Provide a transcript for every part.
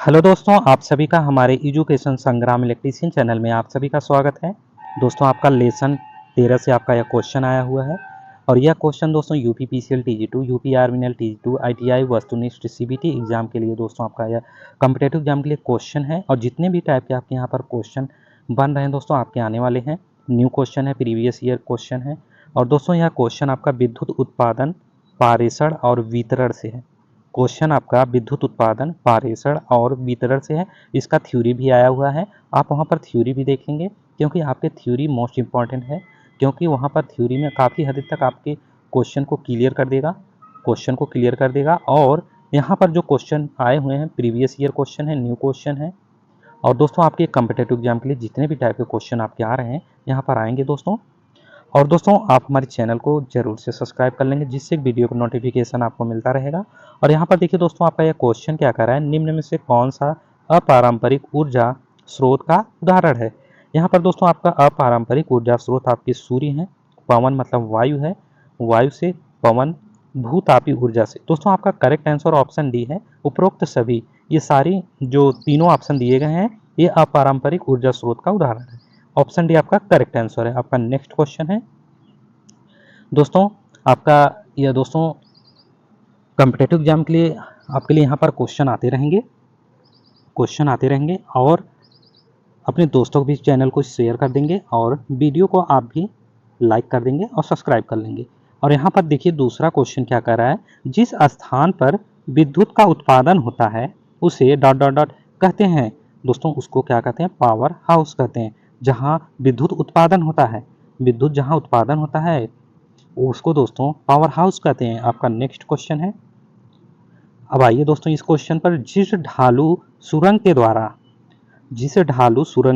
Hello दोस्तों, आप सभी का हमारे एजुकेशन संग्राम इलेक्ट्रीशियन चैनल में आप सभी का स्वागत है। दोस्तों, आपका लेसन 13 से आपका यह क्वेश्चन आया हुआ है और यह क्वेश्चन दोस्तों यूपी पीसीएल टीजी2, यूपी आर्मिनल टीजी2, आईटीआई वस्तुनिष्ठ सीबीटी एग्जाम के लिए दोस्तों आपका यह कॉम्पिटेटिव एग्जाम के लिए क्वेश्चन है। और जितने भी टाइप के आपके यहाँ पर क्वेश्चन बन रहे हैं दोस्तों आपके आने वाले हैं। न्यू क्वेश्चन है, प्रीवियस ईयर क्वेश्चन है। और दोस्तों यह क्वेश्चन आपका विद्युत उत्पादन, पारेषण और वितरण से है। क्वेश्चन आपका विद्युत उत्पादन, पारेषण और वितरण से है। इसका थ्योरी भी आया हुआ है, आप वहाँ पर थ्योरी भी देखेंगे क्योंकि आपके थ्योरी मोस्ट इंपॉर्टेंट है। क्योंकि वहाँ पर थ्योरी में काफ़ी हद तक आपके क्वेश्चन को क्लियर कर देगा, क्वेश्चन को क्लियर कर देगा। और यहाँ पर जो क्वेश्चन आए हुए हैं प्रीवियस ईयर क्वेश्चन है, न्यू क्वेश्चन है। और दोस्तों आपके कॉम्पिटेटिव एग्जाम के लिए जितने भी टाइप के क्वेश्चन आपके आ रहे हैं यहाँ पर आएंगे दोस्तों। और दोस्तों आप हमारे चैनल को जरूर से सब्सक्राइब कर लेंगे, जिससे वीडियो का नोटिफिकेशन आपको मिलता रहेगा। और यहाँ पर देखिए दोस्तों, आपका यह क्वेश्चन क्या कर रहा है, निम्न में से कौन सा अपारंपरिक ऊर्जा स्रोत का उदाहरण है। यहाँ पर दोस्तों आपका अपारंपरिक ऊर्जा स्रोत आपके सूर्य हैं, पवन मतलब वायु है, वायु से पवन, भूतापी ऊर्जा से। दोस्तों आपका करेक्ट आंसर ऑप्शन डी है। उपरोक्त सभी ये सारी जो तीनों ऑप्शन दिए गए हैं ये अपारंपरिक ऊर्जा स्रोत का उदाहरण है। ऑप्शन डी आपका करेक्ट आंसर है। आपका नेक्स्ट क्वेश्चन है दोस्तों, आपका यह दोस्तों कॉम्पिटेटिव एग्जाम के लिए आपके लिए यहाँ पर क्वेश्चन आते रहेंगे, क्वेश्चन आते रहेंगे। और अपने दोस्तों को भी चैनल को शेयर कर देंगे और वीडियो को आप भी लाइक कर देंगे और सब्सक्राइब कर लेंगे। और यहाँ पर देखिए दूसरा क्वेश्चन क्या कर रहा है, जिस स्थान पर विद्युत का उत्पादन होता है उसे डॉट डॉट डॉट कहते हैं। दोस्तों उसको क्या कहते हैं, पावर हाउस कहते हैं। जहाँ विद्युत उत्पादन होता है, विद्युत जहाँ उत्पादन होता है उसको दोस्तों पावर हाउस कहते हैं। आपका नेक्स्ट क्वेश्चन है। अब आइए दोस्तों इस क्वेश्चन पर, जिस ढालू सुरंग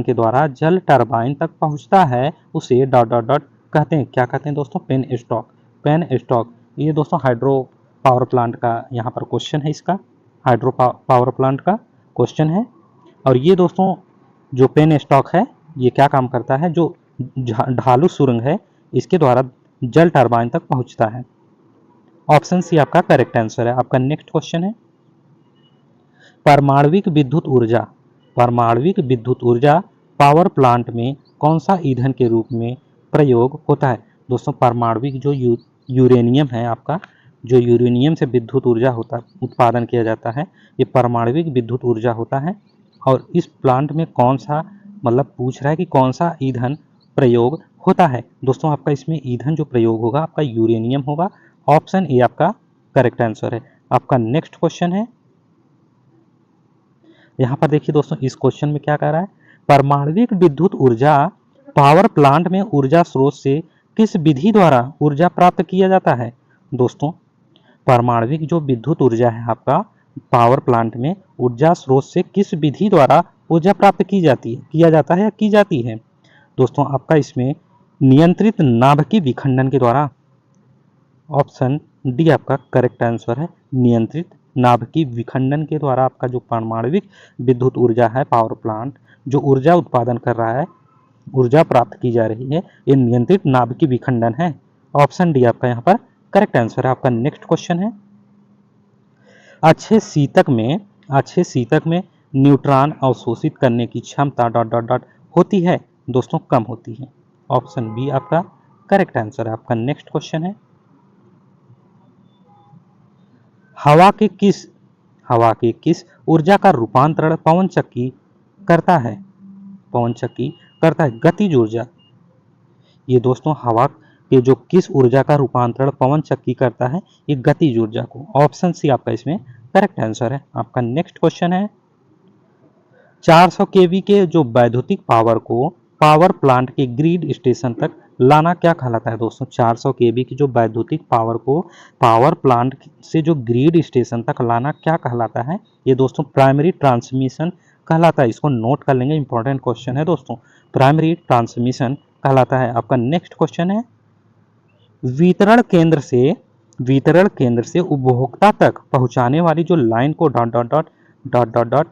के द्वारा जल टरबाइन तक पहुंचता है उसे डॉट डॉट डॉट कहते हैं। क्या कहते हैं दोस्तों, पेन स्टॉक, पेन स्टॉक। ये दोस्तों हाइड्रो पावर प्लांट का यहाँ पर क्वेश्चन है, इसका हाइड्रो पावर प्लांट का क्वेश्चन है। और ये दोस्तों जो पेन स्टॉक है ये क्या काम करता है, जो ढालू सुरंग है इसके द्वारा जल टरबाइन तक पहुंचता है। ऑप्शन सी आपका करेक्ट आंसर है। आपका नेक्स्ट क्वेश्चन है, परमाणविक विद्युत ऊर्जा, परमाणविक विद्युत ऊर्जा पावर प्लांट में कौन सा ईंधन के रूप में प्रयोग होता है। दोस्तों परमाणविक जो यूरेनियम है आपका, जो यूरेनियम से विद्युत ऊर्जा होता उत्पादन किया जाता है ये परमाणविक विद्युत ऊर्जा होता है। और इस प्लांट में कौन सा, मतलब पूछ रहा है कि कौन सा ईंधन प्रयोग होता है। दोस्तों आपका इसमें ईंधन जो प्रयोग होगा आपका यूरेनियम होगा। ऑप्शन ए आपका करेक्ट आंसर है। आपका नेक्स्ट क्वेश्चन है, यहाँ पर देखिए दोस्तों इस क्वेश्चन में क्या कह रहा है, परमाणविक विद्युत ऊर्जा पावर प्लांट में ऊर्जा स्रोत से किस विधि द्वारा ऊर्जा प्राप्त किया जाता है। दोस्तों परमाणविक जो विद्युत ऊर्जा है आपका पावर प्लांट में ऊर्जा स्रोत से किस विधि द्वारा ऊर्जा प्राप्त की जाती है, किया जाता है या की जाती है। दोस्तों आपका इसमें नियंत्रित नाभिकीय विखंडन के द्वारा। ऑप्शन डी आपका करेक्ट आंसर है। नियंत्रित नाभिकीय विखंडन के द्वारा आपका जो परमाणविक विद्युत ऊर्जा है, पावर प्लांट जो ऊर्जा उत्पादन कर रहा है, ऊर्जा प्राप्त की जा रही है, ये नियंत्रित नाभिकीय विखंडन है। ऑप्शन डी आपका यहाँ पर करेक्ट आंसर है। आपका नेक्स्ट क्वेश्चन है, अच्छे सीतक में न्यूट्रॉन अवशोषित करने की क्षमता डॉट डॉट डॉट होती है। दोस्तों कम होती है। ऑप्शन बी आपका करेक्ट आंसर है। आपका नेक्स्ट क्वेश्चन है, हवा के किस ऊर्जा का रूपांतरण पवन चक्की करता है, पवन चक्की करता है, गतिज ऊर्जा। ये दोस्तों हवा के जो किस ऊर्जा का रूपांतरण पवन चक्की करता है, ये गतिज ऊर्जा को। ऑप्शन सी आपका इसमें करेक्ट आंसर है। आपका नेक्स्ट क्वेश्चन है, 400 केवी के जो वैद्युतिक पावर को पावर प्लांट के ग्रिड स्टेशन तक लाना क्या कहलाता है। दोस्तों 400 केवी की जो वैद्युतिक पावर को पावर प्लांट से जो ग्रिड स्टेशन तक लाना क्या कहलाता है। ये दोस्तों प्राइमरी ट्रांसमिशन कहलाता है। इसको नोट कर लेंगे, इंपॉर्टेंट क्वेश्चन है दोस्तों, प्राइमरी ट्रांसमिशन कहलाता है। आपका नेक्स्ट क्वेश्चन है, वितरण केंद्र से उपभोक्ता तक पहुंचाने वाली जो line co dot dot dot dot dot dot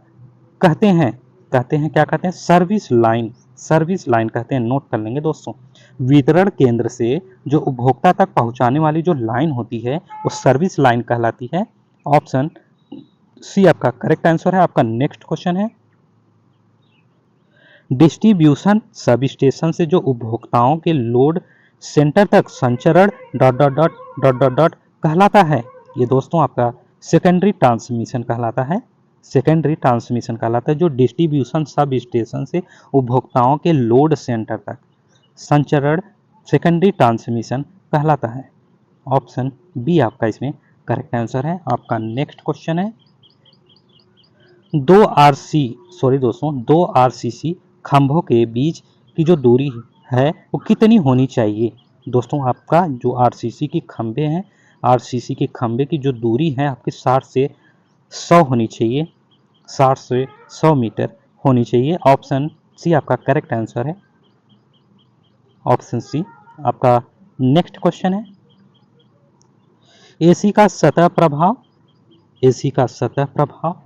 कहते हैं, क्या कहते हैं, सर्विस लाइन, सर्विस लाइन कहते हैं। नोट कर लेंगे दोस्तों, वितरण केंद्र से जो उपभोक्ता तक पहुंचाने वाली जो लाइन होती है वो सर्विस लाइन कहलाती है। ऑप्शन सी आपका करेक्ट आंसर है। आपका नेक्स्ट क्वेश्चन है, डिस्ट्रीब्यूशन सब स्टेशन से जो उपभोक्ताओं के लोड सेंटर तक संचरण dot dot dot dot dot dot कहलाता है। ये दोस्तों आपका सेकेंडरी ट्रांसमिशन कहलाता है। सेकेंडरी ट्रांसमिशन कहलाता है जो डिस्ट्रीब्यूशन सब स्टेशन से उपभोक्ताओं के लोड सेंटर तक संचरण सेकेंडरी ट्रांसमिशन कहलाता है। ऑप्शन बी आपका इसमें करेक्ट आंसर है। आपका नेक्स्ट क्वेश्चन है, दो आरसीसी खंभों के बीच की जो दूरी है वो कितनी होनी चाहिए। दोस्तों आपका जो आरसीसी के खंभे हैं, आरसीसी के खंभे की जो दूरी है आपकी 60 से 100 होनी चाहिए, 60 से 100 मीटर होनी चाहिए। ऑप्शन सी आपका करेक्ट आंसर है। Option C. आपका नेक्स्ट क्वेश्चन है, एसी का सतह प्रभाव, एसी का सतह प्रभाव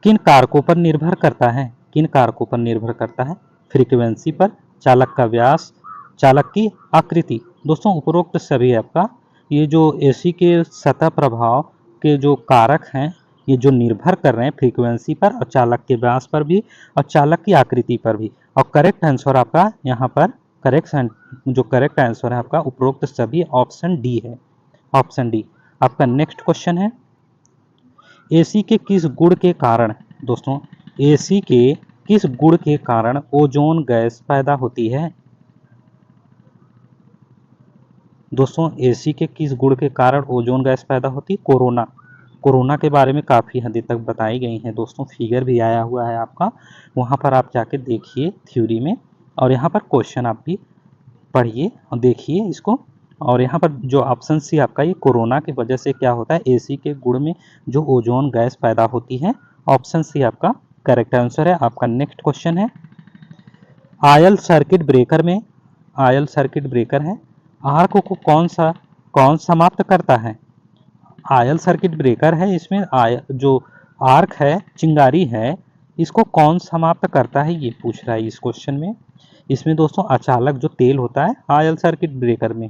किन कारकों पर निर्भर करता है, किन कारकों पर निर्भर करता है। फ्रीक्वेंसी पर, चालक का व्यास, चालक की आकृति। दोस्तों उपरोक्त सभी आपका ये जो एसी के सतह प्रभाव के जो कारक हैं ये जो निर्भर कर रहे हैं फ्रीक्वेंसी पर और चालक के व्यास पर भी और चालक की आकृति पर भी। और करेक्ट आंसर आपका यहाँ पर करेक्ट आंसर है आपका उपरोक्त सभी ऑप्शन डी है। Option D. आपका नेक्स्ट क्वेश्चन है, एसी के किस गुण के कारण, दोस्तों एसी के किस गुण के कारण ओजोन गैस पैदा होती है। दोस्तों एसी के किस गुण के कारण ओजोन गैस पैदा होती है। कोरोना, कोरोना के बारे में काफ़ी हद तक बताई गई हैं दोस्तों, फिगर भी आया हुआ है आपका, वहाँ पर आप जाके देखिए थ्योरी में, और यहाँ पर क्वेश्चन आप भी पढ़िए और देखिए इसको। और यहाँ पर जो ऑप्शन सी आपका ये कोरोना की वजह से क्या होता है, एसी के गुण में जो ओजोन गैस पैदा होती है। ऑप्शन सी आपका करेक्ट आंसर है। आपका नेक्स्ट क्वेश्चन है, आयल सर्किट ब्रेकर में, आयल सर्किट ब्रेकर है, आर्क को कौन समाप्त करता है। आयल सर्किट ब्रेकर है, इसमें जो आर्क है, चिंगारी है, इसको कौन समाप्त करता है ये पूछ रहा है इस क्वेश्चन में। इसमें दोस्तों अचालक जो तेल होता है आयल सर्किट ब्रेकर में,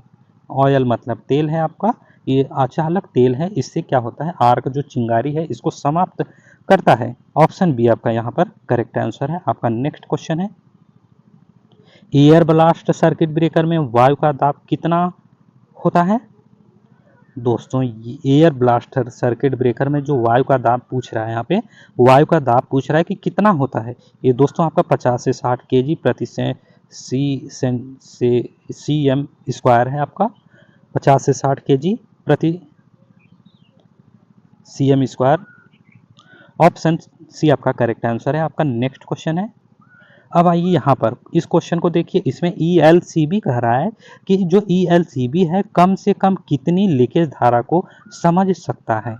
ऑयल मतलब तेल है आपका, ये अचालक तेल है, इससे क्या होता है आर्क जो चिंगारी है इसको समाप्त करता है। ऑप्शन बी आपका यहाँ पर करेक्ट आंसर है। आपका नेक्स्ट क्वेश्चन है, एयर ब्लास्ट सर्किट ब्रेकर में वायु का दाब कितना होता है। दोस्तों एयर ब्लास्टर सर्किट ब्रेकर में जो वायु का दाब पूछ रहा है, यहाँ पे वायु का दाब पूछ रहा है कि कितना होता है। ये दोस्तों आपका 50 से 60 केजी प्रति cm स्क्वायर है आपका, 50 से 60 केजी प्रति cm स्क्वायर। ऑप्शन सी आपका करेक्ट आंसर है। आपका नेक्स्ट क्वेश्चन है, अब आइए यहाँ पर इस क्वेश्चन को देखिए, इसमें ELCB कह रहा है कि जो ELCB है कम से कम कितनी लीकेज धारा को समझ सकता है।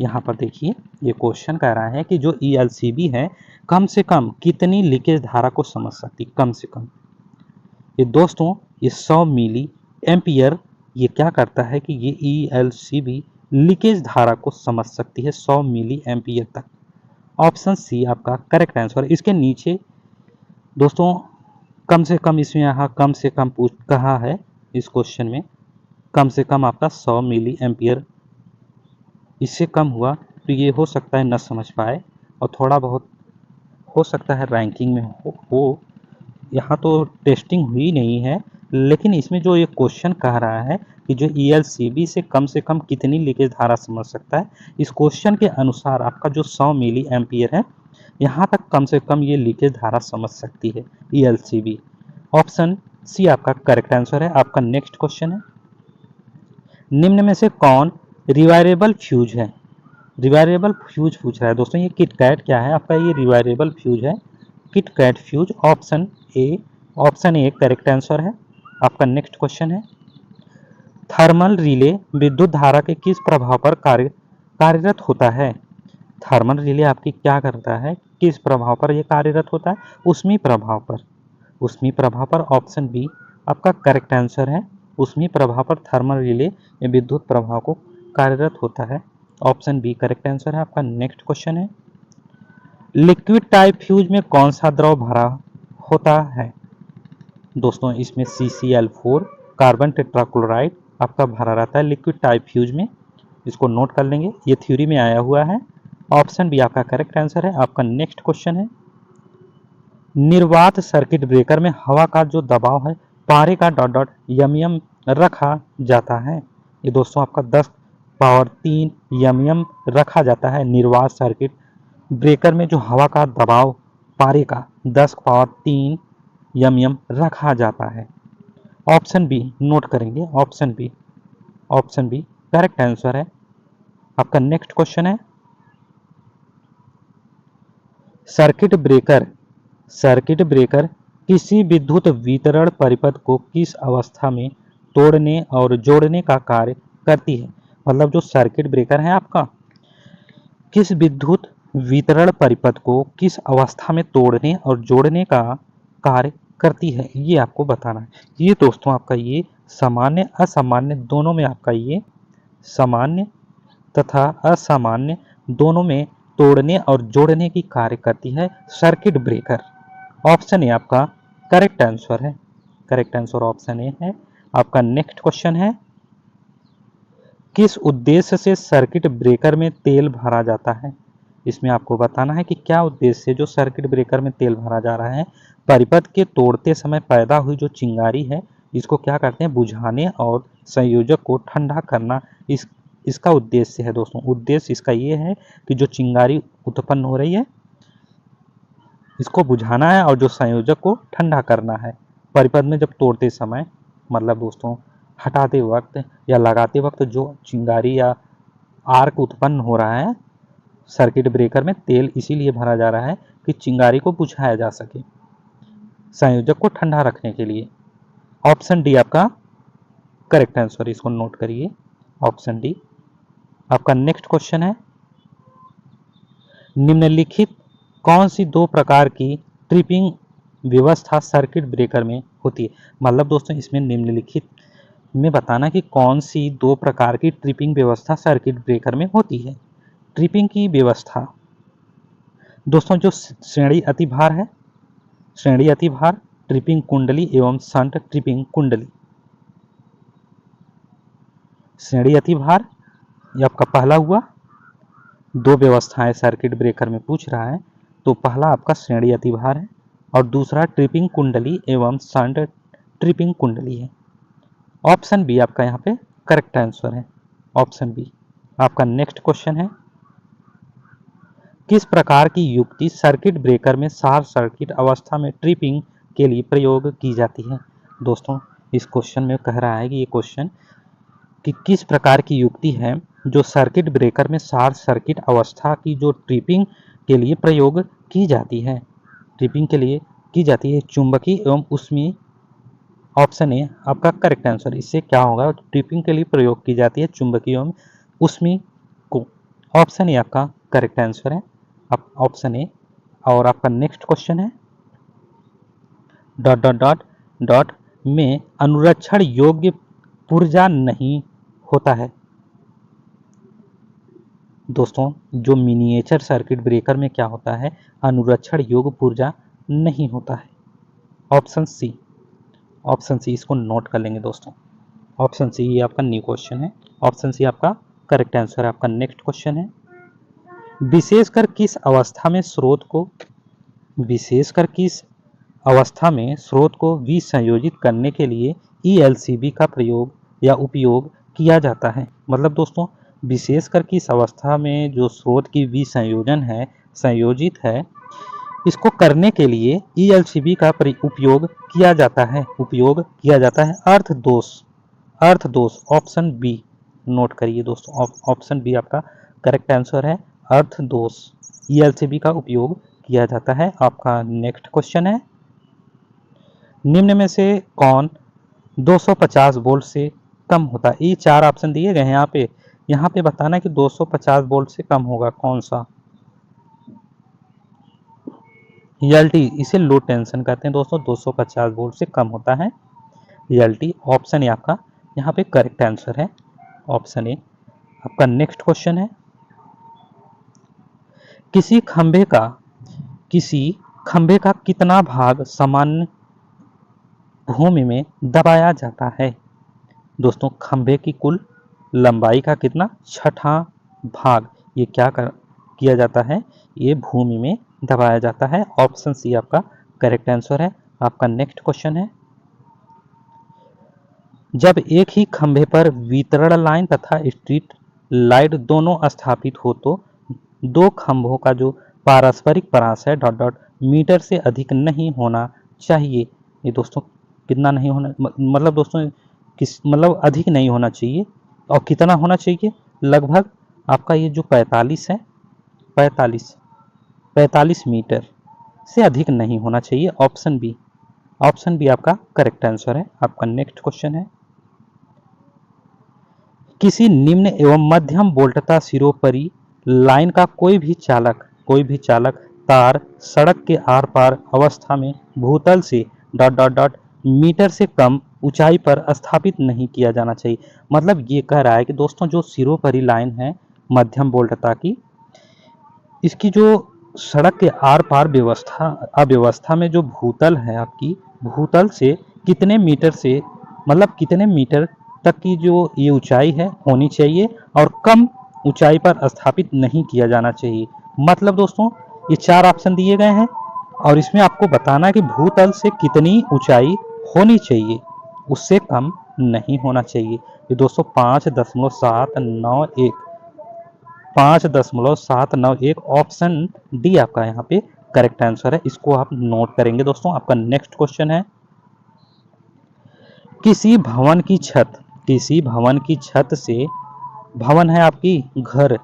यहाँ पर देखिए ये क्वेश्चन कह रहा है कि जो ELCB है कम से कम कितनी लीकेज धारा को समझ सकती, कम से कम। ये दोस्तों ये 100 मिली एम्पियर ये क्या करता है कि ये ELCB लीकेज धारा को समझ सकती है 100 मिली एम्पियर तक। ऑप्शन सी आपका करेक्ट आंसर। इसके नीचे दोस्तों कम से कम इसमें यहाँ कम से कम पूछ कहा है इस क्वेश्चन में, कम से कम आपका 100 मिली एम्पियर, इससे कम हुआ तो ये हो सकता है न समझ पाए और थोड़ा बहुत हो सकता है रैंकिंग में हो। यहाँ तो टेस्टिंग हुई नहीं है, लेकिन इसमें जो ये क्वेश्चन कह रहा है कि जो ELCB से कम कितनी लीकेज धारा समझ सकता है, इस क्वेश्चन के अनुसार आपका जो 100 मिली एम्पियर है यहाँ तक कम से कम ये लीकेज धारा समझ सकती है ELCB। ऑप्शन सी आपका करेक्ट आंसर है। आपका नेक्स्ट क्वेश्चन है, निम्न में से कौन रिवायरेबल फ्यूज है। रिवायरेबल फ्यूज पूछ रहा है दोस्तों, ये किटकैट क्या है आपका, ये रिवायरेबल फ्यूज है, KitKat fuse. Option A correct answer है। आपका नेक्स्ट क्वेश्चन है, थर्मल रिले विद्युत धारा के किस प्रभाव पर कार्यरत होता है। थर्मल रिले आपकी क्या करता है, किस प्रभाव पर यह कार्यरत होता है, ऊष्मीय प्रभाव पर, ऊष्मीय प्रभाव पर। ऑप्शन बी आपका करेक्ट आंसर है। ऊष्मीय प्रभाव पर थर्मल रिले विद्युत प्रभाव को कार्यरत होता है। ऑप्शन बी करेक्ट आंसर है। आपका नेक्स्ट क्वेश्चन है, लिक्विड टाइप फ्यूज में कौन सा द्रव भरा होता है। दोस्तों इसमें CCl4 कार्बन टेट्राक्लोराइड आपका भरा रहता है लिक्विड टाइप फ्यूज में। इसको नोट कर लेंगे, ये थ्योरी में आया हुआ है। ऑप्शन बी आपका करेक्ट आंसर है। आपका नेक्स्ट क्वेश्चन है, निर्वात सर्किट ब्रेकर में हवा का जो दबाव है पारे का डॉट डॉट यम रखा जाता है। ये दोस्तों आपका 10 पावर 3 यम रखा जाता है। निर्वात सर्किट ब्रेकर में जो हवा का दबाव पारे का 10 पावर 3 यम रखा जाता है। ऑप्शन बी नोट करेंगे, ऑप्शन बी करेक्ट आंसर है। आपका नेक्स्ट क्वेश्चन है, सर्किट ब्रेकर किसी विद्युत वितरण परिपथ को किस अवस्था में तोड़ने और जोड़ने का कार्य करती है। मतलब जो सर्किट ब्रेकर है आपका किस विद्युत वितरण परिपथ को किस अवस्था में तोड़ने और जोड़ने का कार्य करती है, ये आपको बताना है। ये दोस्तों आपका ये सामान्य असामान्य दोनों में आपका ये सामान्य तथा असामान्य दोनों में तोड़ने और जोड़ने की कार्य करती है सर्किट ब्रेकर। ऑप्शन ए आपका करेक्ट आंसर है। करेक्ट आंसर ऑप्शन ए है। आपका नेक्स्ट क्वेश्चन है, किस उद्देश्य से सर्किट ब्रेकर में तेल भरा जाता है। इसमें आपको बताना है कि क्या उद्देश्य से जो सर्किट ब्रेकर में तेल भरा जा रहा है। परिपथ के तोड़ते समय पैदा हुई जो चिंगारी है इसको क्या करते हैं, बुझाने और संयोजक को ठंडा करना इसका उद्देश्य है। दोस्तों उद्देश्य इसका ये है कि जो चिंगारी उत्पन्न हो रही है इसको बुझाना है और जो संयोजक को ठंडा करना है। परिपथ में जब तोड़ते समय मतलब दोस्तों हटाते वक्त या लगाते वक्त जो चिंगारी या आर्क उत्पन्न हो रहा है सर्किट ब्रेकर में तेल इसीलिए भरा जा रहा है कि चिंगारी को बुझाया जा सके, संयोजक को ठंडा रखने के लिए। ऑप्शन डी आपका करेक्ट आंसर, इसको नोट करिए, ऑप्शन डी। आपका नेक्स्ट क्वेश्चन है, निम्नलिखित कौन सी दो प्रकार की ट्रिपिंग व्यवस्था सर्किट ब्रेकर में होती है। मतलब दोस्तों इसमें निम्नलिखित में बताना कि कौन सी दो प्रकार की ट्रिपिंग व्यवस्था सर्किट ब्रेकर में होती है। ट्रिपिंग की व्यवस्था दोस्तों जो श्रेणी अतिभार है, श्रेणी अतिभार, ट्रिपिंग कुंडली एवं शंट ट्रिपिंग कुंडली। श्रेणी अतिभार ये आपका पहला हुआ, दो व्यवस्थाएं सर्किट ब्रेकर में पूछ रहा है तो पहला आपका श्रेणी अतिभार है और दूसरा ट्रिपिंग कुंडली एवं शंट ट्रिपिंग कुंडली है। ऑप्शन बी आपका यहाँ पे करेक्ट आंसर है, ऑप्शन बी। आपका नेक्स्ट क्वेश्चन है, किस प्रकार की युक्ति सर्किट ब्रेकर में शॉर्ट सर्किट अवस्था में ट्रिपिंग के लिए प्रयोग की जाती है। दोस्तों इस क्वेश्चन में कह रहा है कि ये क्वेश्चन कि किस प्रकार की युक्ति है जो सर्किट ब्रेकर में शॉर्ट सर्किट अवस्था की जो ट्रिपिंग के लिए प्रयोग की जाती है। ट्रिपिंग के लिए की जाती है चुंबकीय एवं उष्मीय। ऑप्शन ए आपका करेक्ट आंसर। इससे क्या होगा, ट्रिपिंग के लिए प्रयोग की जाती है चुंबकीय एवं उष्मीय को। ऑप्शन ए आपका करेक्ट आंसर है, ऑप्शन ए। और आपका नेक्स्ट क्वेश्चन है, डॉट डॉट डॉट डॉट में अनुरक्षण योग्य पुर्जा नहीं होता है। दोस्तों जो मिनिएचर सर्किट ब्रेकर में क्या होता है, अनुरक्षण योग्य पुर्जा नहीं होता है। ऑप्शन सी, ऑप्शन सी, इसको नोट कर लेंगे दोस्तों, ऑप्शन सी ये आपका न्यू क्वेश्चन है, ऑप्शन सी आपका करेक्ट आंसर है। आपका नेक्स्ट क्वेश्चन है, विशेषकर किस अवस्था में स्रोत को विसंयोजित करने के लिए ELCB का प्रयोग या उपयोग किया जाता है। मतलब दोस्तों विशेषकर किस अवस्था में जो स्रोत की विसंयोजन है, संयोजित है, इसको करने के लिए ELCB का उपयोग किया जाता है, अर्थ दोष। ऑप्शन बी नोट करिए दोस्तों, ऑप्शन बी आपका करेक्ट आंसर है, अर्थ दोष ELCB का उपयोग किया जाता है। आपका नेक्स्ट क्वेश्चन है, निम्न में से कौन 250 वोल्ट से कम होता है। ये चार ऑप्शन दिए गए हैं यहाँ पे बताना है कि 250 वोल्ट से कम होगा कौन सा। ELT इसे लो टेंशन कहते हैं दोस्तों, 250 वोल्ट से कम होता है ELT। ऑप्शन ए आपका यहाँ पे करेक्ट आंसर है, ऑप्शन ए। आपका नेक्स्ट क्वेश्चन है, किसी खंभे का कितना भाग सामान्य भूमि में दबाया जाता है। दोस्तों खंभे की कुल लंबाई का कितना 6वां भाग ये क्या किया जाता है, ये भूमि में दबाया जाता है। ऑप्शन सी आपका करेक्ट आंसर है। आपका नेक्स्ट क्वेश्चन है, जब एक ही खंभे पर वितरण लाइन तथा स्ट्रीट लाइट दोनों स्थापित हो तो दो खंभों का जो पारस्परिक परास है डॉट डॉट मीटर से अधिक नहीं होना चाहिए। ये दोस्तों कितना नहीं होना, मतलब दोस्तों किस मतलब अधिक नहीं होना चाहिए, और कितना होना चाहिए, लगभग आपका ये जो 45 है, 45 मीटर से अधिक नहीं होना चाहिए। ऑप्शन बी आपका करेक्ट आंसर है। आपका नेक्स्ट क्वेश्चन है, किसी निम्न एवं मध्यम वोल्टता सिरोपरि लाइन का कोई भी चालक तार सड़क के आर पार अवस्था में भूतल से डॉट डॉट डॉट मीटर से कम ऊंचाई पर स्थापित नहीं किया जाना चाहिए। मतलब ये कह रहा है कि दोस्तों जो सिरोपरि लाइन है मध्यम वोल्टता की, इसकी जो सड़क के आर पार अव्यवस्था में जो भूतल है आपकी, भूतल से कितने मीटर से, मतलब कितने मीटर तक की जो ये ऊंचाई है होनी चाहिए, और कम ऊंचाई पर स्थापित नहीं किया जाना चाहिए। मतलब दोस्तों ये 4 ऑप्शन दिए गए हैं और इसमें आपको बताना है कि भूतल से कितनी ऊंचाई होनी चाहिए, उससे कम नहीं होना चाहिए। ये दोस्तों 5.791 ऑप्शन डी आपका यहाँ पे करेक्ट आंसर है। इसको आप नोट करेंगे दोस्तों। आपका नेक्स्ट क्वेश्चन है, किसी भवन की छत से, भवन है आपकी घर,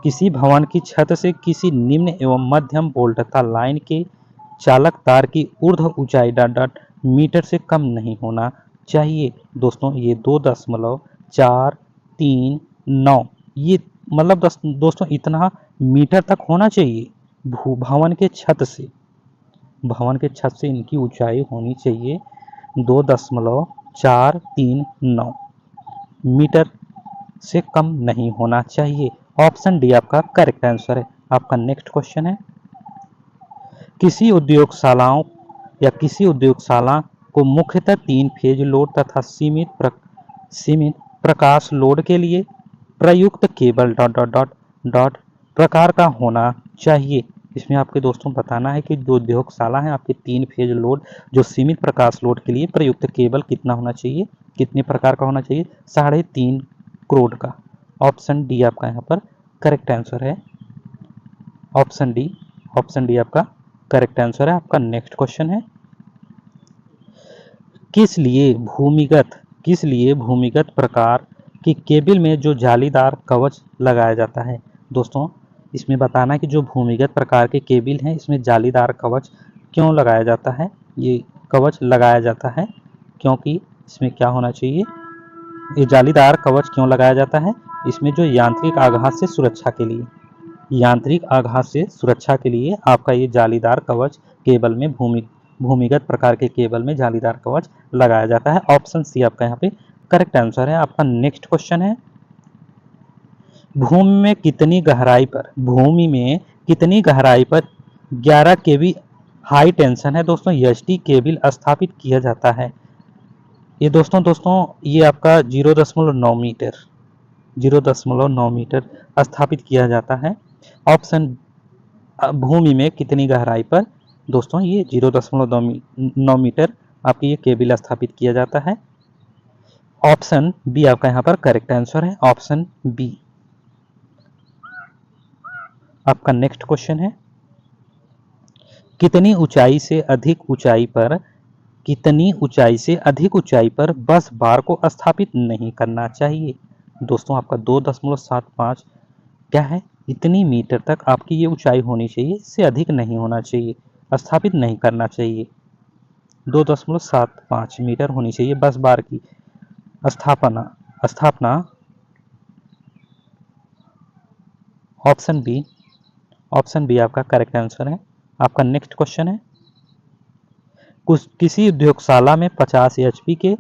किसी भवन की छत से किसी निम्न एवं मध्यम वोल्टता लाइन के चालक तार की ऊर्ध्व ऊंचाई डॉट डॉट मीटर से कम नहीं होना चाहिए। दोस्तों ये 2.439 ये मतलब दोस्तों इतना मीटर तक होना चाहिए। भवन के छत से इनकी ऊंचाई होनी चाहिए 2.439 मीटर से कम नहीं होना चाहिए। ऑप्शन डी आपका करेक्ट आंसर है। आपका नेक्स्ट क्वेश्चन है, किसी उद्योगशाला को मुख्यतः 3 फेज लोड तथा सीमित प्रकाश लोड के लिए प्रयुक्त cable dot dot dot dot प्रकार का होना चाहिए। इसमें आपके दोस्तों बताना है कि जो उद्योगशाला है आपके 3 फेज लोड जो सीमित प्रकाश लोड के लिए प्रयुक्त केबल कितना होना चाहिए, कितने प्रकार का होना चाहिए, 3.5 करोड़ का। ऑप्शन डी आपका यहाँ पर करेक्ट आंसर है। ऑप्शन डी आपका करेक्ट आंसर है। आपका नेक्स्ट क्वेश्चन है, किस लिए भूमिगत प्रकार की केबल में जो जालीदार कवच लगाया जाता है। दोस्तों इसमें बताना है कि जो भूमिगत प्रकार के केबल हैं इसमें जालीदार कवच क्यों लगाया जाता है। ये कवच लगाया जाता है क्योंकि इसमें क्या होना चाहिए, ये जालीदार कवच क्यों लगाया जाता है, इसमें जो यांत्रिक आघात से सुरक्षा के लिए आपका ये जालीदार कवच केबल में भूमिगत प्रकार के केबल में जालीदार कवच लगाया जाता है। ऑप्शन सी आपका यहाँ पे करेक्ट आंसर है। आपका नेक्स्ट क्वेश्चन है, भूमि में कितनी गहराई पर 11 केवी हाई टेंशन है दोस्तों एचटी केबल स्थापित किया जाता है। ये दोस्तों ये आपका 0.9 मीटर स्थापित किया जाता है। ऑप्शन भूमि में कितनी गहराई पर, दोस्तों ये 0.9 मीटर आपकी ये केबल स्थापित किया जाता है। ऑप्शन बी आपका यहाँ पर करेक्ट आंसर है। Option B. आपका नेक्स्ट क्वेश्चन है, कितनी ऊंचाई से अधिक ऊंचाई पर बस बार को स्थापित नहीं करना चाहिए। दोस्तों आपका 2.75 क्या है, इतनी मीटर तक आपकी ये ऊंचाई होनी चाहिए, इससे अधिक नहीं होना चाहिए, स्थापित नहीं करना चाहिए। 2.75 मीटर होनी चाहिए बस बार की स्थापना। ऑप्शन बी आपका करेक्ट आंसर है। आपका नेक्स्ट क्वेश्चन है, किसी उद्योगशाला में 50 एचपी के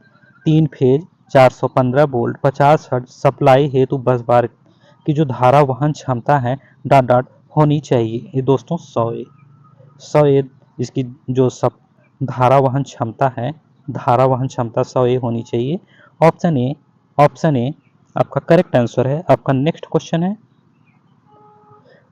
3 फेज 415 वोल्ट 50 हर्ट्ज सप्लाई हेतु बस बार की जो धारा वहन क्षमता है डॉट डॉट होनी चाहिए। ये दोस्तों 100 इसकी जो धारा वहन क्षमता 100 होनी चाहिए। ऑप्शन ए आपका करेक्ट आंसर है। आपका नेक्स्ट क्वेश्चन है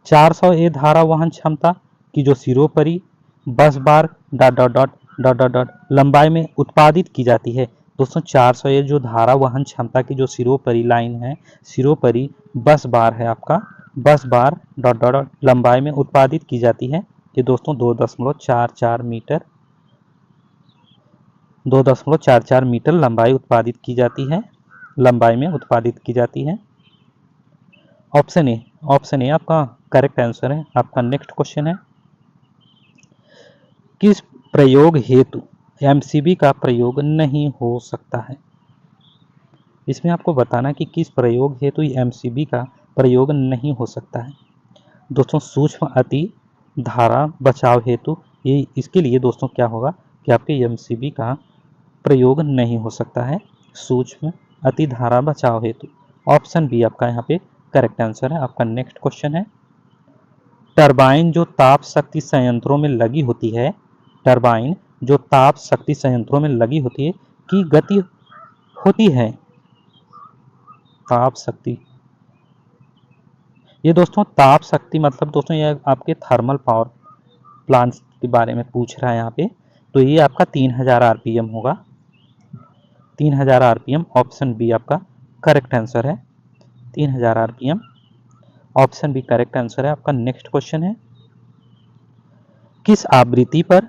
400 ए धारा वहन क्षमता की जो सिरोपरि बस बार dot dot dot dot dot dot लंबाई में उत्पादित की जाती है। दोस्तों 400 ए जो धारा वहन क्षमता की जो सिरोपरि लाइन है, सिरोपरि बस बार है आपका, बस बार डॉट डॉट डॉट लंबाई में उत्पादित की जाती है। ये दोस्तों 2.44 मीटर 2.44 मीटर लंबाई उत्पादित की जाती है, लंबाई में उत्पादित की जाती है। ऑप्शन ए आपका करेक्ट आंसर है। आपका नेक्स्ट क्वेश्चन है किस प्रयोग हेतु एमसीबी का प्रयोग नहीं हो सकता है। इसमें आपको बताना कि किस प्रयोग हेतु एमसीबी का प्रयोग नहीं हो सकता है। दोस्तों सूक्ष्म अति धारा बचाव हेतु, ये इसके लिए दोस्तों क्या होगा कि आपके एमसीबी का प्रयोग नहीं हो सकता है, सूक्ष्म अति धारा बचाव हेतु। ऑप्शन बी आपका यहाँ पे करेक्ट आंसर है। आपका नेक्स्ट क्वेश्चन है टरबाइन जो ताप शक्ति संयंत्रों में लगी होती है, टरबाइन जो ताप शक्ति संयंत्रों में लगी होती है की गति होती है, ताप शक्ति, ये दोस्तों ताप शक्ति मतलब दोस्तों ये आपके थर्मल पावर प्लांट्स के बारे में पूछ रहा है यहाँ पे, तो ये आपका 3000 आरपीएम होगा, 3000 आरपीएम। ऑप्शन बी आपका करेक्ट आंसर है, 3000 RPM. Option B correct answer है। आपका नेक्स्ट क्वेश्चन है किस आवृत्ति पर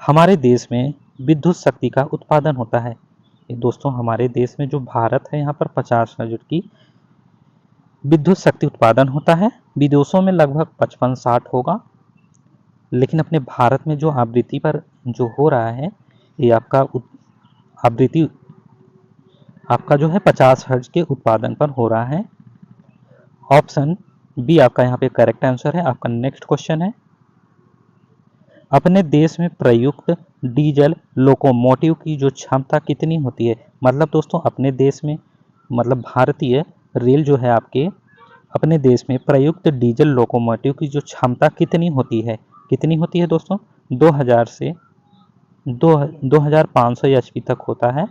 हमारे देश में विद्युत शक्ति का उत्पादन होता है। ये दोस्तों हमारे देश में जो भारत है यहाँ पर 50 हर्ट्ज की विद्युत शक्ति उत्पादन होता है, विदेशों में लगभग 55-60 होगा, लेकिन अपने भारत में जो आवृत्ति पर जो हो रहा है ये आपका आवृत्ति आपका जो है 50 हर्ट्ज के उत्पादन पर हो रहा है। ऑप्शन बी आपका यहाँ पे करेक्ट आंसर है। आपका नेक्स्ट क्वेश्चन है अपने देश में प्रयुक्त डीजल लोकोमोटिव की जो क्षमता कितनी होती है। मतलब दोस्तों अपने देश में मतलब भारतीय रेल जो है आपके अपने देश में प्रयुक्त डीजल लोकोमोटिव की जो क्षमता कितनी होती है दोस्तों 2000 से 2500 एचपी तक होता है,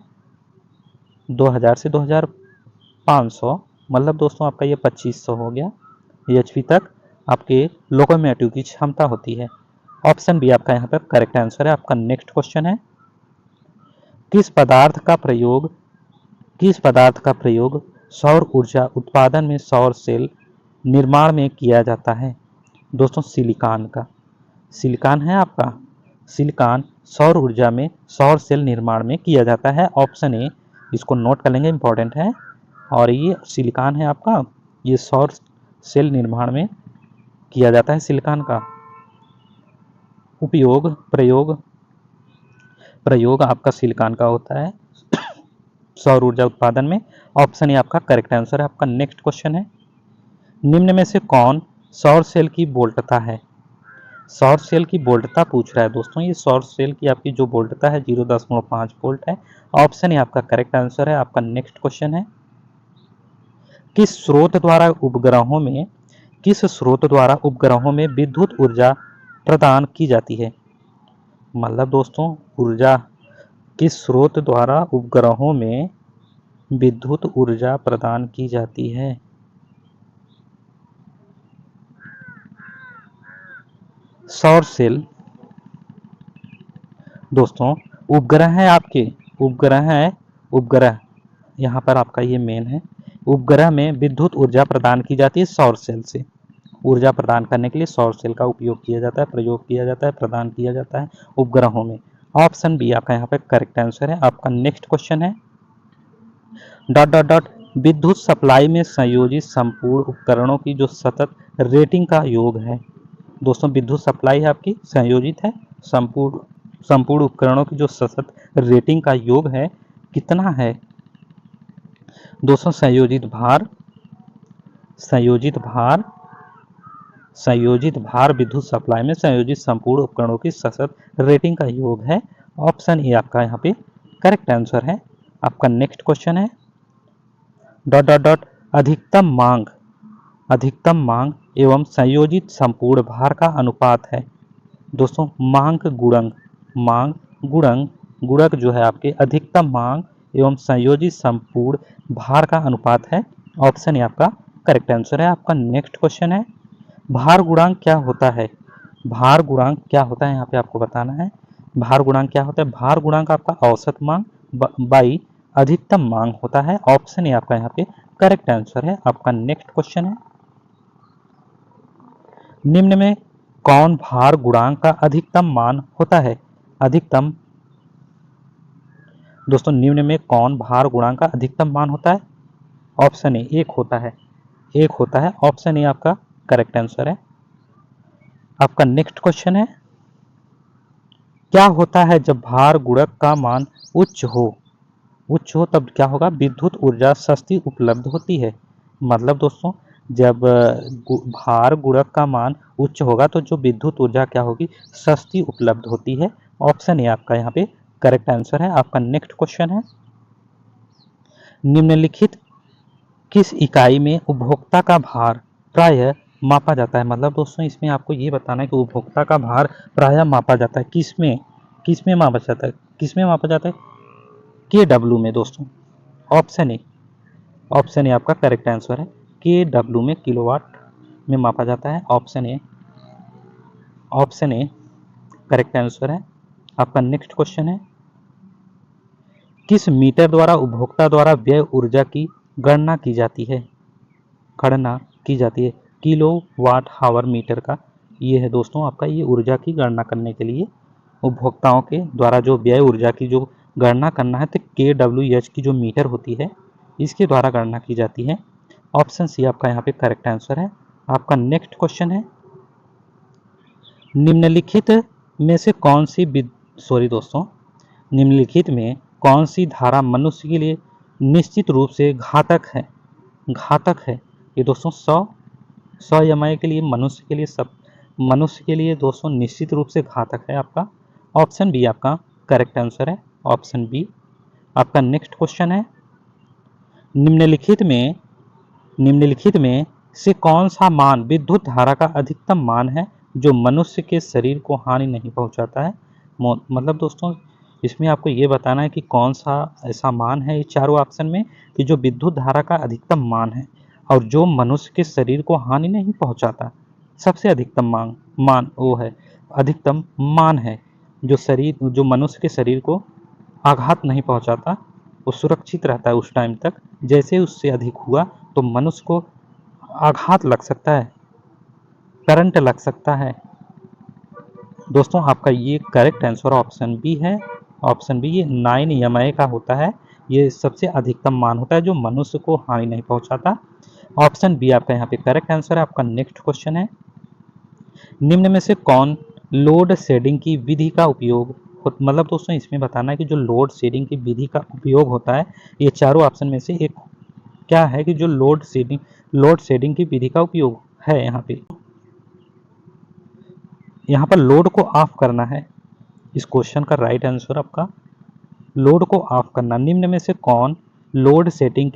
2000 से 2500 मतलब दोस्तों आपका ये 2500 हो गया एचपी तक आपके लोकोमोटिव की क्षमता होती है। ऑप्शन बी आपका यहाँ पर करेक्ट आंसर है। आपका नेक्स्ट क्वेश्चन है किस पदार्थ का प्रयोग सौर ऊर्जा उत्पादन में सौर सेल निर्माण में किया जाता है। दोस्तों सिलिकॉन है आपका, सिलिकॉन सौर ऊर्जा में सौर सेल निर्माण में किया जाता है। ऑप्शन ए, इसको नोट कर लेंगे, इंपॉर्टेंट है, और ये सिलिकॉन है आपका, ये सौर सेल निर्माण में किया जाता है। सिलिकॉन का उपयोग प्रयोग आपका सिलिकॉन का होता है सौर ऊर्जा उत्पादन में। ऑप्शन ए आपका करेक्ट आंसर है। आपका नेक्स्ट क्वेश्चन है निम्न में से कौन सौर सेल की वोल्टता है। सौर सेल की वोल्टता पूछ रहा है दोस्तों, ये सौर सेल की आपकी जो वोल्टता है 0.5 वोल्ट है। ऑप्शन ए आपका करेक्ट आंसर है। आपका नेक्स्ट क्वेश्चन है किस स्रोत द्वारा उपग्रहों में विद्युत ऊर्जा प्रदान की जाती है। मतलब दोस्तों ऊर्जा किस स्रोत द्वारा उपग्रहों में विद्युत ऊर्जा प्रदान की जाती है। सौर सेल दोस्तों उपग्रह है आपके, उपग्रह यहाँ पर आपका ये मेन है, उपग्रह में विद्युत ऊर्जा प्रदान की जाती है सौर सेल से। ऊर्जा प्रदान करने के लिए सौर सेल का उपयोग किया जाता है, प्रयोग किया जाता है, प्रदान किया जाता है उपग्रहों में। ऑप्शन बी आपका यहाँ पे करेक्ट आंसर है। आपका नेक्स्ट क्वेश्चन है डॉट डॉट डॉट विद्युत सप्लाई में संयोजित संपूर्ण उपकरणों की जो सतत रेटिंग का योग है। दोस्तों विद्युत सप्लाई आपकी संयोजित है, संपूर्ण उपकरणों की जो सतत रेटिंग का योग है कितना है। दोस्तों संयोजित भार विद्युत सप्लाई में संयोजित संपूर्ण उपकरणों की सतत रेटिंग का योग है। ऑप्शन ए आपका यहाँ पे करेक्ट आंसर है। आपका नेक्स्ट क्वेश्चन है डॉट डॉट डॉट अधिकतम मांग एवं संयोजित संपूर्ण भार का अनुपात है। दोस्तों मांग गुणक जो है आपके अधिकतम मांग एवं संयोजित संपूर्ण भार का अनुपात है। ऑप्शन ए आपका करेक्ट आंसर है। आपका नेक्स्ट क्वेश्चन है, भार गुणांक क्या होता है? भार गुणांक क्या होता है यहाँ पे आपको बताना है। भार गुणांक क्या होता है? भार गुणांक आपका औसत मांग बाई अधिकतम मांग होता है। ऑप्शन ए आपका यहाँ पे करेक्ट आंसर है। आपका नेक्स्ट क्वेश्चन है, निम्न में कौन भार गुणांक का अधिकतम मान होता है? अधिकतम दोस्तों निम्न में कौन भार गुणांक का अधिकतम मान होता है? ऑप्शन ए एक होता है। एक होता है। ऑप्शन ए आपका करेक्ट आंसर है। आपका नेक्स्ट क्वेश्चन है, क्या होता है जब भार गुणक का मान उच्च हो? उच्च हो तब क्या होगा? विद्युत ऊर्जा सस्ती उपलब्ध होती है। मतलब दोस्तों जब भार गुणक का मान उच्च होगा तो जो विद्युत ऊर्जा क्या होगी? सस्ती उपलब्ध होती है। ऑप्शन ए आपका यहाँ पे करेक्ट आंसर है। आपका नेक्स्ट क्वेश्चन है, निम्नलिखित किस इकाई में उपभोक्ता का भार प्रायः मापा जाता है? मतलब दोस्तों इसमें आपको ये बताना है कि उपभोक्ता का भार प्रायः मापा जाता है किस में मापा जाता है? किस में मापा जाता है? KW में दोस्तों। ऑप्शन ए आपका करेक्ट आंसर है। KW में किलोवाट में मापा जाता है। ऑप्शन ए करेक्ट आंसर है। आपका नेक्स्ट क्वेश्चन है, किस मीटर द्वारा उपभोक्ता द्वारा व्यय ऊर्जा की गणना की जाती है? किलो वाट हावर मीटर का ये है दोस्तों आपका, ये ऊर्जा की गणना करने के लिए उपभोक्ताओं के द्वारा जो व्यय ऊर्जा की जो गणना करना है तो KWH की जो मीटर होती है इसके द्वारा गणना की जाती है। ऑप्शन सी आपका यहाँ पे करेक्ट आंसर है। आपका नेक्स्ट क्वेश्चन है, निम्नलिखित में से कौन सी निम्नलिखित में कौन सी धारा मनुष्य के लिए निश्चित रूप से घातक है? ये दोस्तों 100 EMI के लिए मनुष्य के लिए दोस्तों निश्चित रूप से घातक है। आपका ऑप्शन बी आपका करेक्ट आंसर है। Option B. आपका नेक्स्ट क्वेश्चन है, निम्नलिखित में से कौन सा मान विद्युत धारा का अधिकतम मान है जो मनुष्य के शरीर को हानि नहीं पहुंचाता है? मतलब दोस्तों इसमें आपको ये बताना है कि कौन सा ऐसा मान है इस चारों ऑप्शन में कि जो विद्युत धारा का अधिकतम मान है और जो मनुष्य के शरीर को हानि नहीं पहुंचाता। सबसे अधिकतम मान वो है, अधिकतम मान है जो मनुष्य के शरीर को आघात नहीं पहुंचाता, वो सुरक्षित रहता है उस टाइम तक। जैसे उससे अधिक हुआ तो मनुष्य को आघात लग सकता है, करंट लग सकता है। दोस्तों आपका ये करेक्ट आंसर ऑप्शन बी है। ऑप्शन बी, ये 9 EMI का होता है। ये सबसे अधिकतम मान होता है जो मनुष्य को हानि नहीं पहुंचाता। ऑप्शन बी आपका यहाँ पे करेक्ट आंसर है। आपका नेक्स्ट क्वेश्चन है, निम्न में से कौन लोड शेडिंग की विधि का उपयोग मतलब दोस्तों इसमें बताना है कि जो लोड शेडिंग की विधि का उपयोग होता है, ये चारों ऑप्शन में से एक क्या है कि जो लोड शेडिंग की विधि का उपयोग है। यहाँ पर लोड को ऑफ करना है। इस क्वेश्चन का राइट आंसर आपका लोड को ऑफ करना। निम्न में से कौन लोड शेडिंग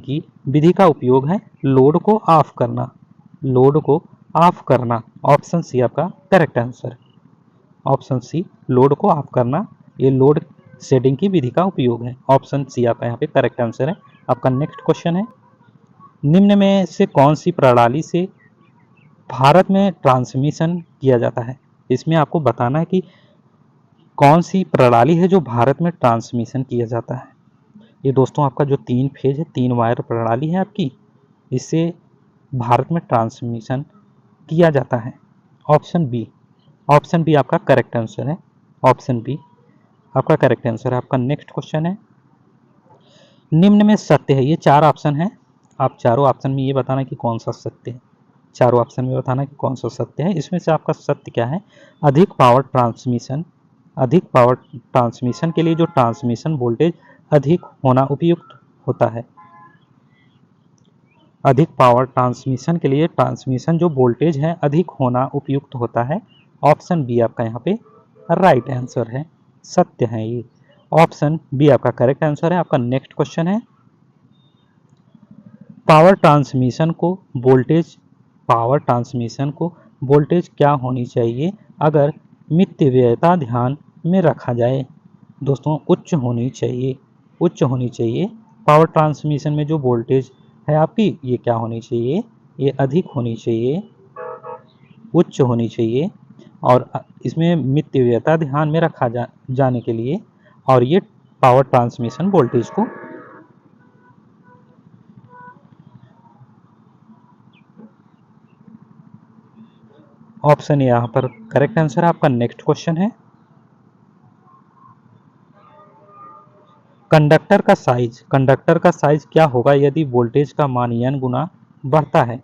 की विधि का उपयोग है? लोड को ऑफ करना। ऑप्शन सी आपका correct answer. Option C load को ऑफ करना, ये लोड शेडिंग की विधि का उपयोग है। ऑप्शन सी आपका यहाँ पे करेक्ट आंसर है। आपका नेक्स्ट क्वेश्चन है, निम्न में से कौन सी प्रणाली से भारत में ट्रांसमिशन किया जाता है? इसमें आपको बताना है कि कौन सी प्रणाली है जो भारत में ट्रांसमिशन किया जाता है। ये दोस्तों आपका जो 3 फेज है, 3 वायर प्रणाली है आपकी, इससे भारत में ट्रांसमिशन किया जाता है। ऑप्शन बी आपका करेक्ट आंसर है। ऑप्शन बी आपका करेक्ट आंसर है। आपका नेक्स्ट क्वेश्चन है, निम्न में सत्य है, ये 4 ऑप्शन है, आप चारों ऑप्शन में ये बताना कि कौन सा सत्य है। चारों ऑप्शन में बताना कि कौन सा सत्य है। इसमें से आपका सत्य क्या है? अधिक पावर ट्रांसमिशन के लिए जो ट्रांसमिशन वोल्टेज अधिक होना उपयुक्त होता है। अधिक पावर ट्रांसमिशन के लिए ट्रांसमिशन जो वोल्टेज है अधिक होना उपयुक्त होता है। ऑप्शन बी आपका यहाँ पे राइट आंसर है, सत्य है ये। ऑप्शन बी आपका करेक्ट आंसर है। आपका नेक्स्ट क्वेश्चन है, पावर ट्रांसमिशन को वोल्टेज क्या होनी चाहिए अगर मितव्ययता ध्यान में रखा जाए? दोस्तों उच्च होनी चाहिए। उच्च होनी चाहिए। पावर ट्रांसमिशन में जो वोल्टेज है आपकी, ये क्या होनी चाहिए, ये अधिक होनी चाहिए, उच्च होनी चाहिए। और इसमें मितव्ययता ध्यान में रखा जाने के लिए, और ये पावर ट्रांसमिशन वोल्टेज को ऑप्शन यहाँ पर करेक्ट आंसर है आपका। नेक्स्ट क्वेश्चन है, कंडक्टर का साइज क्या होगा यदि वोल्टेज का मान n गुना बढ़ता है।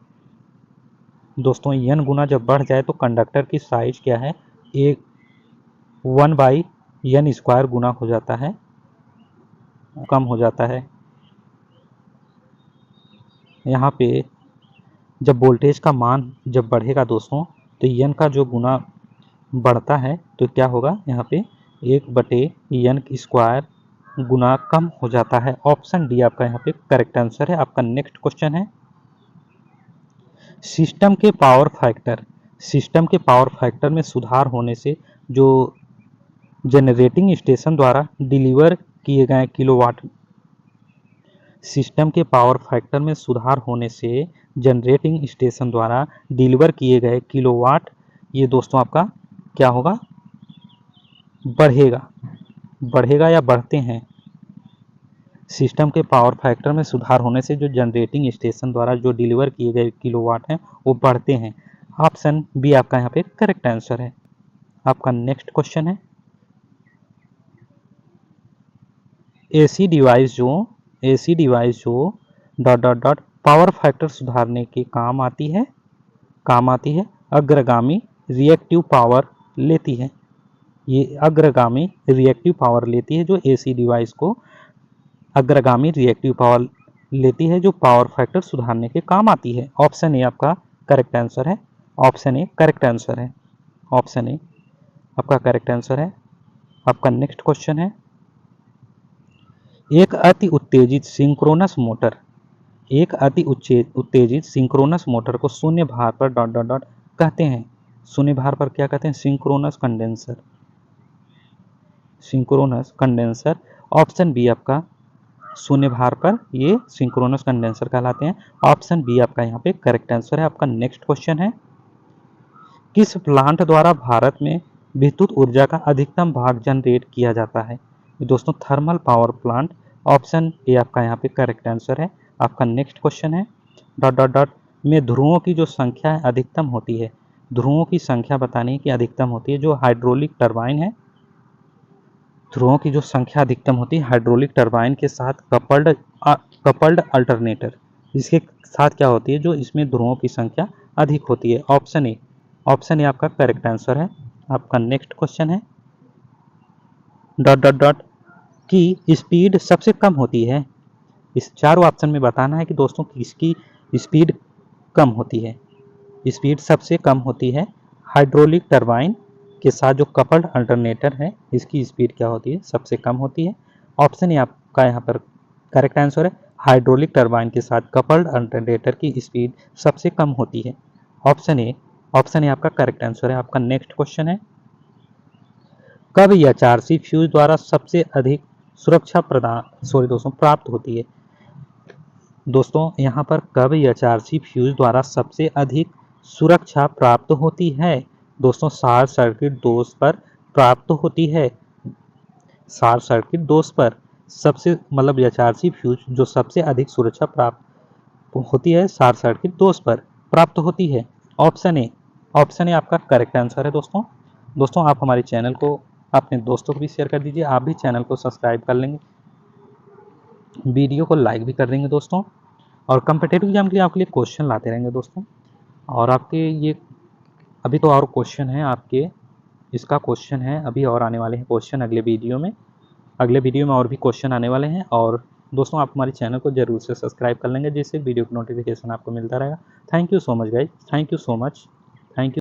दोस्तों n गुना जब बढ़ जाए तो कंडक्टर की साइज क्या है, एक 1/n² गुना हो जाता है, कम हो जाता है। यहाँ पे जब वोल्टेज का मान जब बढ़ेगा दोस्तों, तो n का जो गुना बढ़ता है तो क्या होगा, यहाँ पे 1/n² गुना कम हो जाता है। ऑप्शन डी आपका यहाँ पे करेक्ट आंसर है आपका। नेक्स्ट क्वेश्चन है, सिस्टम के पावर फैक्टर में सुधार होने से जो जनरेटिंग स्टेशन द्वारा डिलीवर किए गए किलोवाट, सिस्टम के पावर फैक्टर में सुधार होने से जनरेटिंग स्टेशन द्वारा डिलीवर किए गए किलोवाट, ये दोस्तों आपका क्या होगा, बढ़ेगा या बढ़ते हैं। सिस्टम के पावर फैक्टर में सुधार होने से जो जनरेटिंग स्टेशन द्वारा जो डिलीवर किए गए किलोवाट हैं वो बढ़ते हैं। ऑप्शन बी आपका यहाँ पे करेक्ट आंसर है आपका। नेक्स्ट क्वेश्चन है, एसी डिवाइस जो dot dot dot power factor सुधारने के काम आती है, अग्रगामी रिएक्टिव पावर लेती है। ये अग्रगामी रिएक्टिव पावर लेती है, जो एसी डिवाइस को अग्रगामी रिएक्टिव पावर लेती है, जो पावर फैक्टर सुधारने के काम आती है। ऑप्शन ए आपका करेक्ट आंसर है। ऑप्शन ए करेक्ट आंसर है। ऑप्शन ए आपका करेक्ट आंसर है आपका। नेक्स्ट क्वेश्चन है, एक अति उत्तेजित सिंक्रोनस मोटर को शून्य भार पर डॉट डॉट डॉट कहते हैं। शून्य भार पर क्या कहते हैं, सिंक्रोनस कंडेंसर। ऑप्शन बी आपका शून्य भार पर ये सिंक्रोनस कंडेंसर कहलाते हैं। ऑप्शन बी आपका यहाँ पे करेक्ट आंसर है आपका। नेक्स्ट क्वेश्चन है, किस प्लांट द्वारा भारत में विद्युत ऊर्जा का अधिकतम भाग जनरेट किया जाता है। दोस्तों thermal power plant. Option A आपका यहाँ पे करेक्ट आंसर है आपका। नेक्स्ट क्वेश्चन है, डॉट डॉट डॉट में ध्रुवों की जो संख्या अधिकतम होती है, ध्रुवों की संख्या बताने की अधिकतम होती है जो हाइड्रोलिक टरबाइन है। ध्रुवों की जो संख्या अधिकतम होती है हाइड्रोलिक टरबाइन के साथ कपल्ड अल्टरनेटर, जिसके साथ क्या होती है, जो इसमें ध्रुवों की संख्या अधिक होती है। ऑप्शन ए आपका करेक्ट आंसर है आपका। नेक्स्ट क्वेश्चन है, डॉट डॉट डॉट की स्पीड सबसे कम होती है। इस चारों ऑप्शन में बताना है कि दोस्तों किसकी स्पीड कम होती है। स्पीड सबसे कम होती है हाइड्रोलिक टरबाइन के साथ जो कपल्ड अल्टरनेटर है, इसकी स्पीड क्या होती है, सबसे कम होती है। ऑप्शन ए आपका यहाँ पर करेक्ट आंसर है, हाइड्रोलिक टरबाइन के साथ कपल्ड अल्टरनेटर की स्पीड सबसे कम होती है। ऑप्शन ए आपका करेक्ट आंसर है आपका। नेक्स्ट क्वेश्चन है, कब एचआरसी फ्यूज द्वारा सबसे अधिक सुरक्षा प्राप्त होती है। दोस्तों यहाँ पर कब एचआरसी फ्यूज द्वारा सबसे अधिक सुरक्षा प्राप्त होती है। दोस्तों शॉर्ट सर्किट दोष पर प्राप्त होती है। शॉर्ट सर्किट दोष पर सबसे मतलब एचआरसी फ्यूज जो सबसे अधिक सुरक्षा प्राप्त होती है, शॉर्ट सर्किट दोष पर प्राप्त होती है। ऑप्शन ए आपका करेक्ट आंसर है। दोस्तों आप हमारे चैनल को अपने दोस्तों को भी शेयर कर दीजिए। आप भी चैनल को सब्सक्राइब कर लेंगे, वीडियो को लाइक भी कर देंगे दोस्तों, और कम्पिटेटिव एग्जाम के लिए आपके लिए क्वेश्चन लाते रहेंगे दोस्तों। और आपके ये अभी तो और क्वेश्चन है आपके, इसका क्वेश्चन है अभी और आने वाले हैं क्वेश्चन अगले वीडियो में और भी क्वेश्चन आने वाले हैं। और दोस्तों आप हमारे चैनल को जरूर से सब्सक्राइब कर लेंगे, जिससे वीडियो की नोटिफिकेशन आपको मिलता रहेगा। Thank you so much guys, thank you so much, thank you.